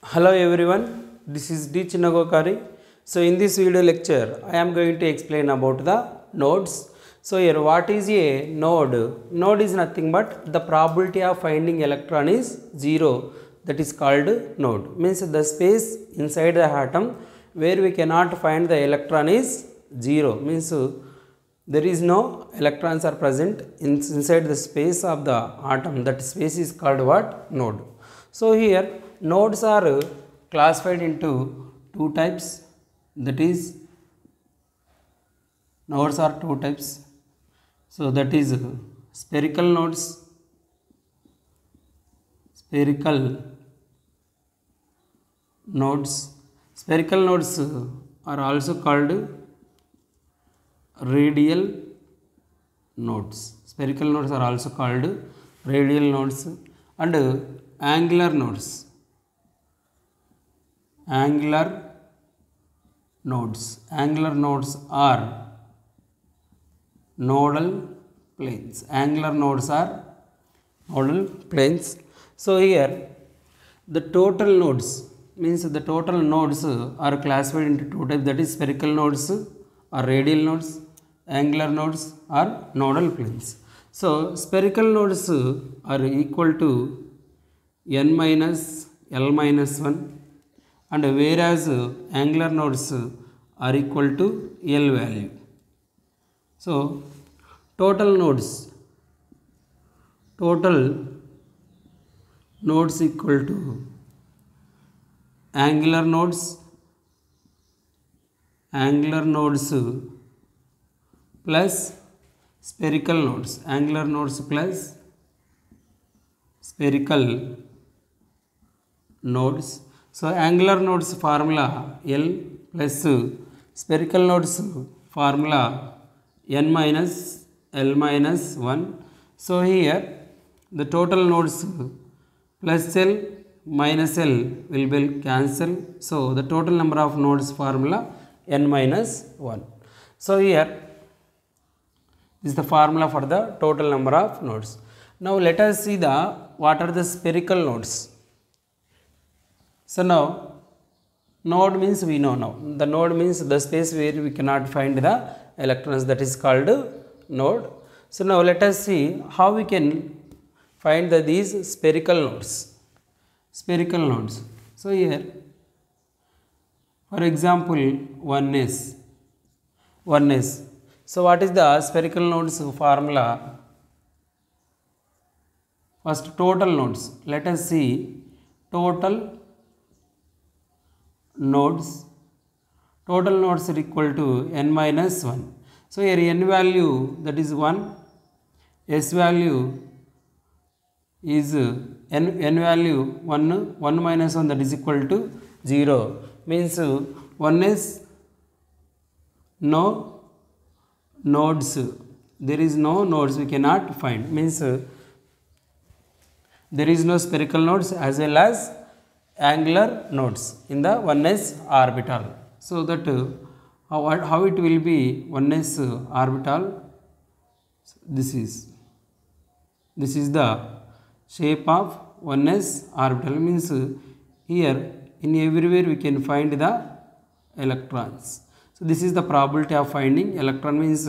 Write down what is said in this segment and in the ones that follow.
Hello everyone, this is D. Chinnagokari. So in this video lecture, I am going to explain about the nodes. So here what is a node? Node is nothing but the probability of finding electron is 0. That is called node. Means the space inside the atom where we cannot find the electron is 0. Means there is no electrons are present inside the space of the atom. That space is called what? Node. So here nodes are classified into two types, that is nodes are two types. So that is spherical nodes, spherical nodes are also called radial nodes. Spherical nodes are also called radial nodes and angular nodes. Angular nodes are nodal planes. Angular nodes are nodal planes. So here the total nodes means the total nodes are classified into two types, that is spherical nodes or radial nodes, angular nodes are nodal planes. So spherical nodes are equal to n minus L minus 1, and whereas angular nodes are equal to L value. So total nodes equal to angular nodes plus spherical nodes, angular nodes plus spherical nodes. So angular nodes formula L plus spherical nodes formula n minus L minus 1. So here the total nodes plus L minus L will be cancelled. So the total number of nodes formula n minus 1. So here this is the formula for the total number of nodes. Now let us see what are the spherical nodes. So now node means we know now. The node means the space where we cannot find the electrons, that is called node. So now let us see how we can find these spherical nodes. Spherical nodes. So here for example 1s. So what is the spherical nodes formula? First total nodes. Let us see total nodes are equal to n minus 1. So here n value that is 1, s value is n value 1 minus 1, that is equal to 0. Means 1 is no nodes, there is no nodes we cannot find, means there is no spherical nodes as well as angular nodes in the 1s orbital. So that how it will be 1s orbital, this is the shape of 1s orbital, means here in everywhere we can find the electrons. So this is the probability of finding electron, means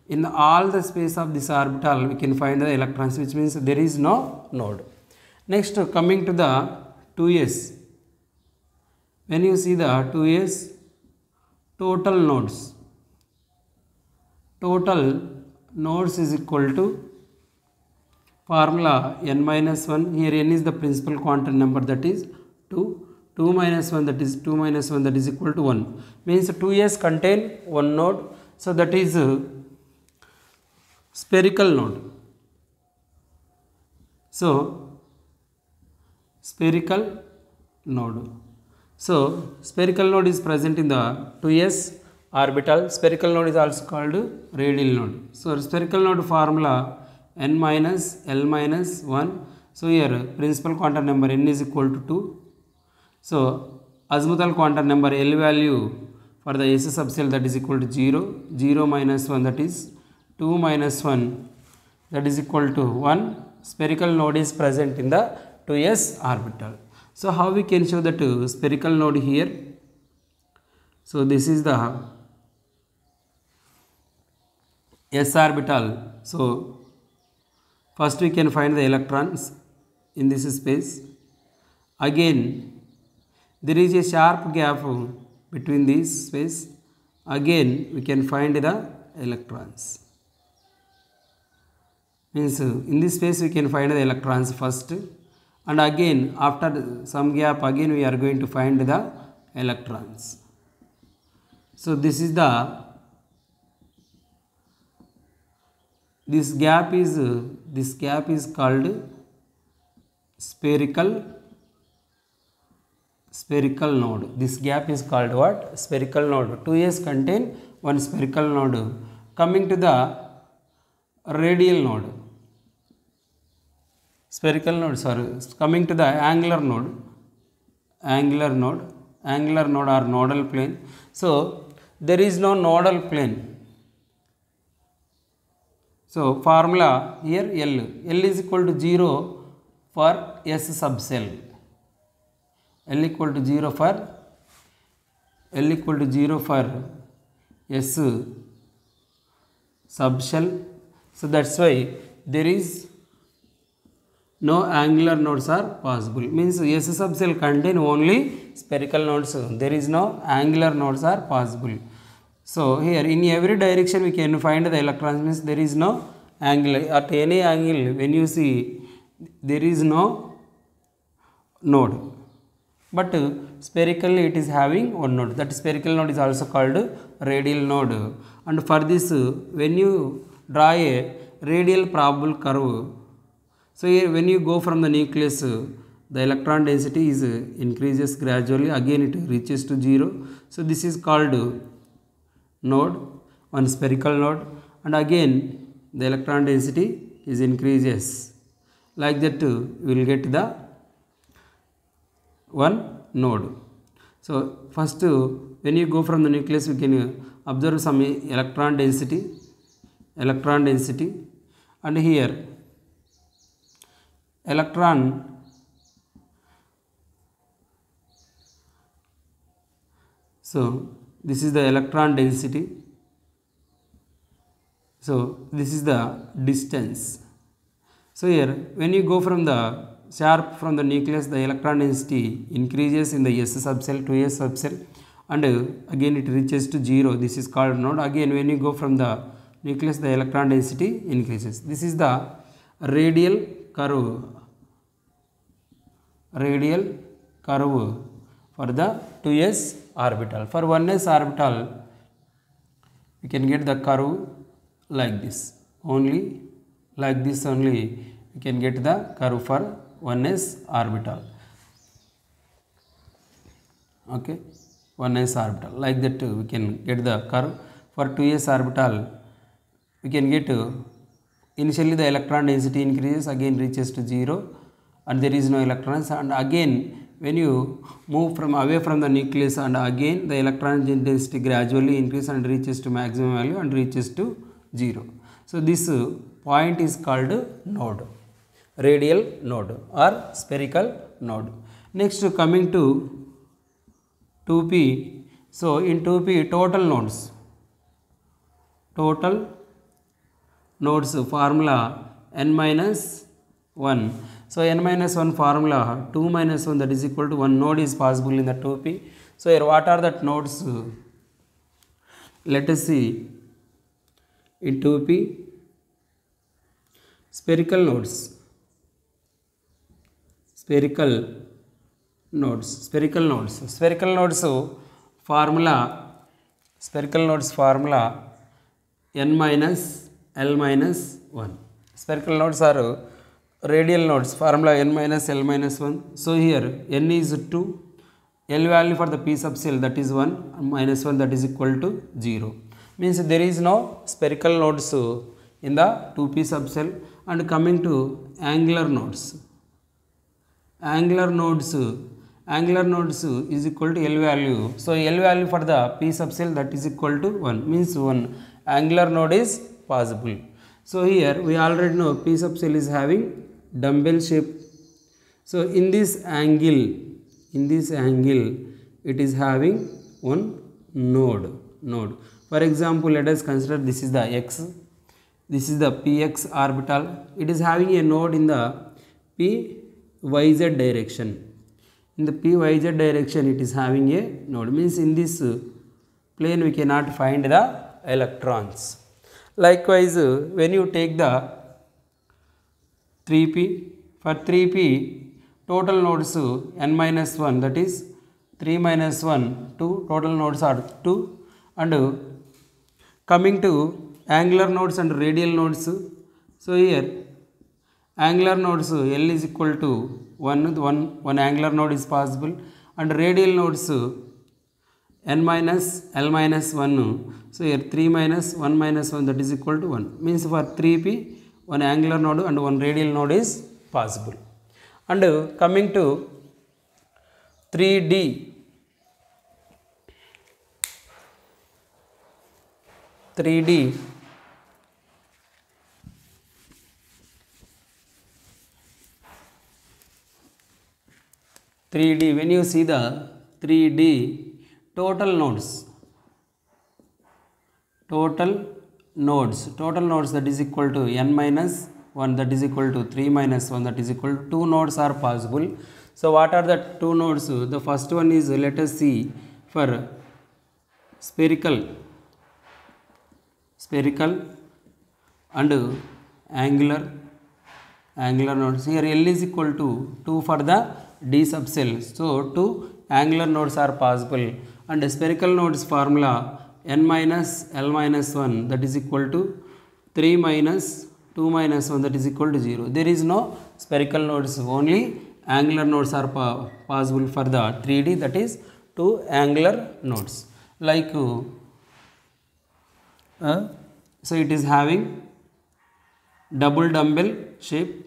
in all the space of this orbital we can find the electrons, which means there is no node. Next coming to the 2s. When you see the 2s, total nodes is equal to formula n minus 1. Here n is the principal quantum number, that is 2. 2 minus 1, that is 2 minus 1, that is equal to 1. Means 2s contain one node. So that is spherical node. So spherical node. So spherical node is present in the 2s orbital. Spherical node is also called radial node. So spherical node formula n minus L minus 1. So here principal quantum number n is equal to 2. So azimuthal quantum number L value for the s subcell, that is equal to 0. 0 minus 1, that is 2 minus 1, that is equal to 1. Spherical node is present in the 2s orbital. So how we can show that spherical node here? So this is the s orbital. So first we can find the electrons in this space. Again there is a sharp gap between this space. Again we can find the electrons. Means in this space we can find the electrons first, and again after some gap again we are going to find the electrons. So this gap is called spherical node. This gap is called what? Spherical node. 2s contain one spherical node. Coming to the radial node, spherical node, sorry, coming to the angular node or nodal plane. So there is no nodal plane. So formula here, L is equal to 0 for S subcell. L equal to 0 for S subshell. So that's why there is no angular nodes are possible. Means S subcell contain only spherical nodes. There is no angular nodes are possible. So here in every direction we can find the electrons. Means there is no angle. At any angle when you see there is no node. But spherically it is having one node. That spherical node is also called radial node. And for this, when you draw a radial probable curve, so here when you go from the nucleus, the electron density is increases gradually. Again it reaches to 0. So this is called node, one spherical node, and again the electron density is increases. Like that we will get the one node. So first when you go from the nucleus we can observe some electron density, and here electron so this is the electron density. So this is the distance. So here when you go from the sharp from the nucleus, the electron density increases in the S subcell to S subcell, and again it reaches to 0. This is called node. Again when you go from the nucleus, the electron density increases. This is the radial curve for the 2s orbital. For 1s orbital we can get the curve like this. Only like this only we can get the curve for 1s orbital. Okay, 1s orbital. Like that we can get the curve. For 2s orbital we can get initially the electron density increases, again reaches to 0, and there is no electrons, and again when you move from away from the nucleus, and again the electron density gradually increases and reaches to maximum value and reaches to 0. So this point is called node, radial node or spherical node. Next coming to 2p. So in 2p total nodes formula n minus 1. So n minus 1 formula 2 minus 1, that is equal to 1 node is possible in the 2p. So here what are that nodes? Let us see. In 2p spherical nodes formula n minus l minus 1. Spherical nodes are radial nodes, formula n minus l minus 1. So here n is 2, l value for the p subcell that is 1, minus 1 that is equal to 0. Means there is no spherical nodes in the 2p subcell. And coming to angular nodes is equal to L value. So L value for the p subcell that is equal to 1, means 1 angular node is possible. So here we already know p subcell is having dumbbell shape. So in this angle in this angle it is having one node. For example, let us consider this is the x, this is the px orbital. It is having a node in the pyz direction. In the pyz direction it is having a node, means in this plane we cannot find the electrons. Likewise, when you take the 3p, for 3p total nodes n minus 1, that is 3 minus 1, 2, total nodes are 2. And coming to angular nodes and radial nodes, so here angular nodes L is equal to 1 angular node is possible, and radial nodes n minus L minus 1. So here 3 minus 1 minus 1, that is equal to 1, means for 3p one angular node and one radial node is possible. And coming to 3D, when you see the 3D total nodes, that is equal to n minus 1, that is equal to 3 minus 1, that is equal to 2 nodes are possible. So what are the 2 nodes? The first one is, let us see, for spherical and angular nodes. Here L is equal to 2 for the D subcell. So 2 angular nodes are possible, and spherical nodes formula n minus L minus 1, that is equal to 3 minus 2 minus 1, that is equal to 0. There is no spherical nodes, only angular nodes are possible for the 3D, that is 2 angular nodes. Like so it is having double dumbbell shape.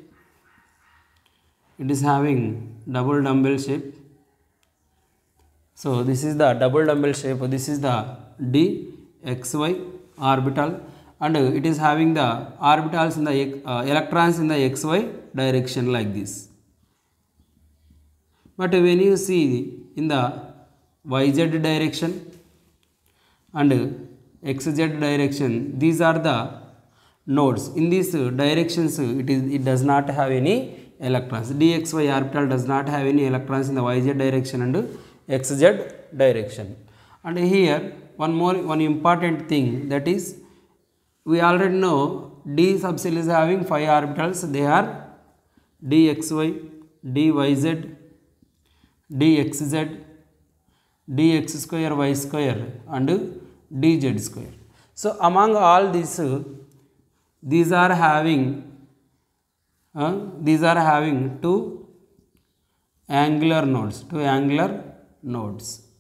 So this is the double dumbbell shape. This is the dxy orbital, and it is having the orbitals in the electrons in the xy direction like this. But when you see in the yz direction and xz direction, these are the nodes. In these directions it does not have any electrons. dxy orbital does not have any electrons in the yz direction and xz direction. And here one important thing, that is, we already know D subcell is having 5 orbitals. They are dxy, dyz, dxz, dx square y square and dz square. So among all these are having 2 angular nodes.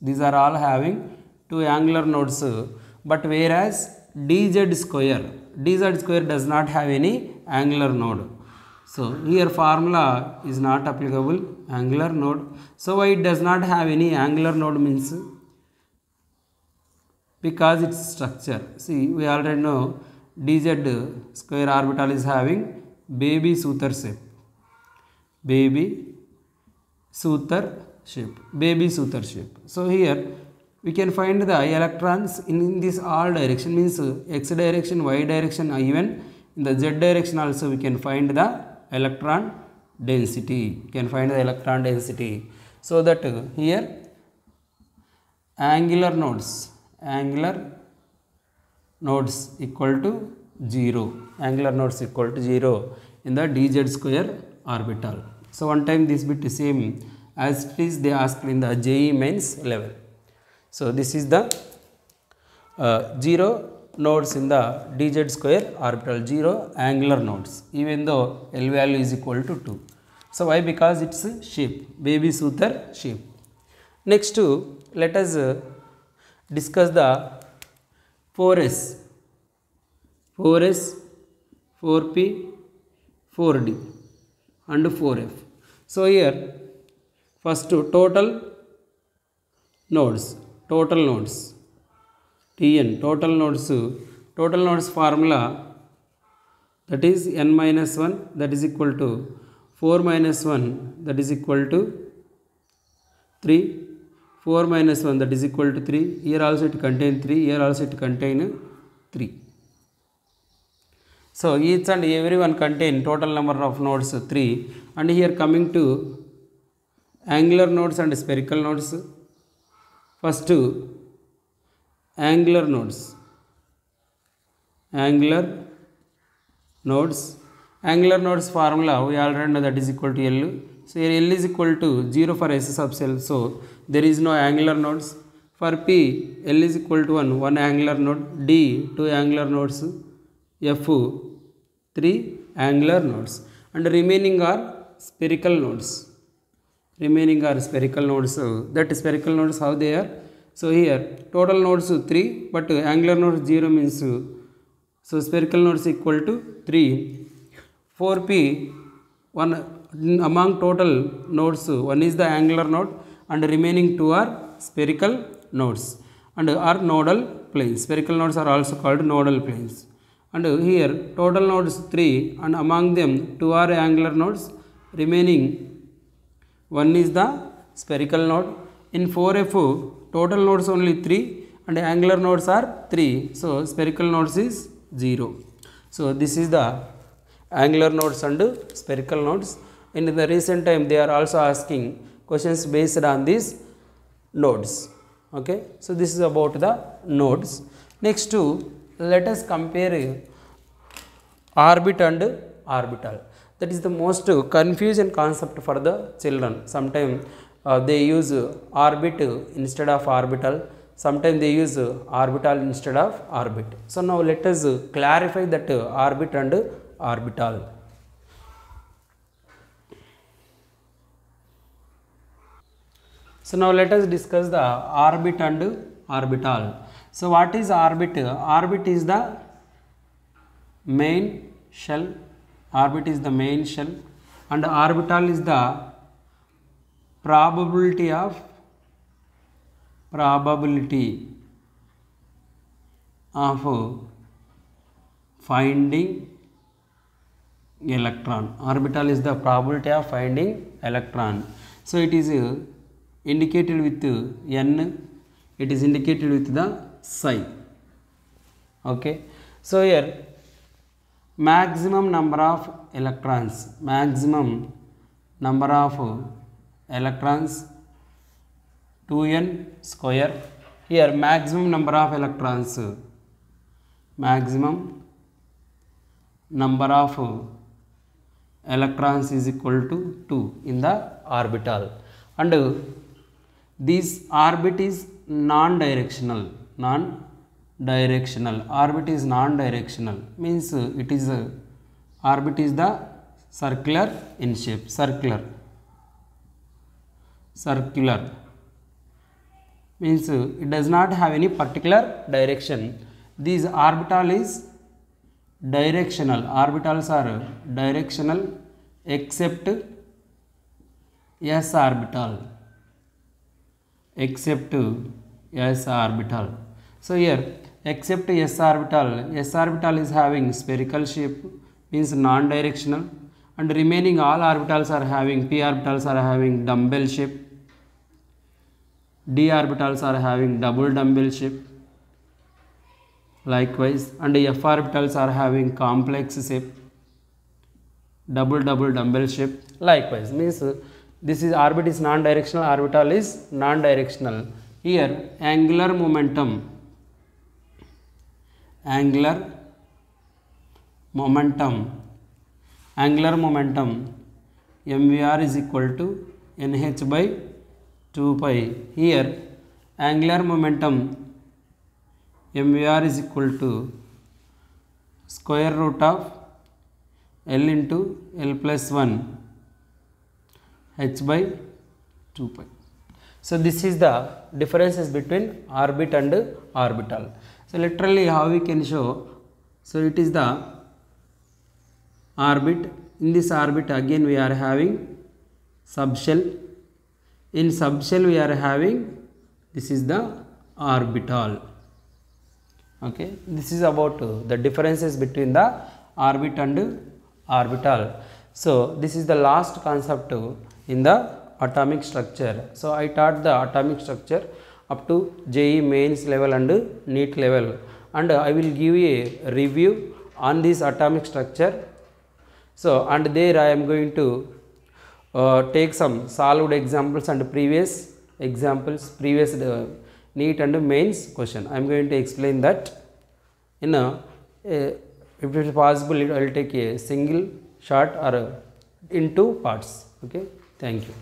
These are all having 2 angular nodes, but whereas dz square does not have any angular node. So here formula is not applicable, angular node. So why it does not have any angular node means, because its structure, see, we already know dz square orbital is having baby Suter shape. So here we can find the electrons in this all direction, means x direction, y direction, even in the z direction also we can find the electron density. So that here angular nodes equal to 0. In the dz square orbital. So one time this bit is same as it is they asked in the JEE mains level. So this is the 0 nodes in the dz square orbital, 0 angular nodes, even though L value is equal to 2. So why? Because it's a shape, baby Suter shape. Next let us discuss the 4s, 4p, 4d and 4f. So here first total nodes, Tn, total nodes formula, that is n minus 1, that is equal to 4 minus 1, that is equal to 3, 4 minus 1 that is equal to 3, here also it contain 3, here also it contain 3. So each and every one contain total number of nodes 3, and here coming to angular nodes and spherical nodes. First angular nodes. Angular nodes formula we already know that is equal to L. So here L is equal to 0 for S sub cell, so there is no angular nodes. For P, L is equal to 1 angular node, D 2 angular nodes, F 3 angular nodes, and remaining are spherical nodes. So that spherical nodes how they are? So here total nodes 3, but angular nodes 0 means so spherical nodes equal to 3. 4P, one among total nodes 1 is the angular node and remaining 2 are spherical nodes and are nodal planes. Spherical nodes are also called nodal planes. And here total nodes 3 and among them 2 are angular nodes, remaining 1 is the spherical node. In 4F total nodes only 3 and angular nodes are 3, so spherical nodes is 0. So this is the angular nodes and spherical nodes. In the recent time they are also asking questions based on these nodes. Okay, so this is about the nodes. Next to let us compare orbit and orbital. That is the most confusion concept for the children. Sometimes they use orbit instead of orbital, sometimes they use orbital instead of orbit. So now let us clarify that orbit and orbital. So now let us discuss the orbit and orbital. So what is orbit? Orbit is the main shell. Orbit is the main shell, and orbital is the probability of finding electron. Orbital is the probability of finding electron. So it is indicated with n, it is indicated with the psi. Okay, so here maximum number of electrons, 2n square. Here maximum number of electrons is equal to 2 in the orbital, and this orbit is non-directional. Orbit is non-directional means it is orbit is the circular in shape. Circular means it does not have any particular direction. This orbital is directional. Orbitals are directional except s orbital. So here except s orbital is having spherical shape, means non-directional, and remaining all orbitals are having, p orbitals are having dumbbell shape, d orbitals are having double dumbbell shape likewise, and f orbitals are having complex shape, double dumbbell shape likewise. Means this is orbit is non-directional, orbital is non-directional. Here angular momentum mvr is equal to nh by 2 pi. Here angular momentum mvr is equal to square root of L into L plus 1 h by 2 pi. So this is the differences between orbit and orbital. So literally how we can show? So it is the orbit. In this orbit again we are having subshell. In subshell we are having, this is the orbital. Okay, this is about the differences between the orbit and orbital. So this is the last concept in the atomic structure. So I taught the atomic structure up to JEE mains level and NEET level, and I will give a review on this atomic structure. So and there I am going to take some solved examples and previous examples, previous NEET and mains question. I am going to explain that in if it is possible, I will take a single shot or in two parts. Okay, thank you.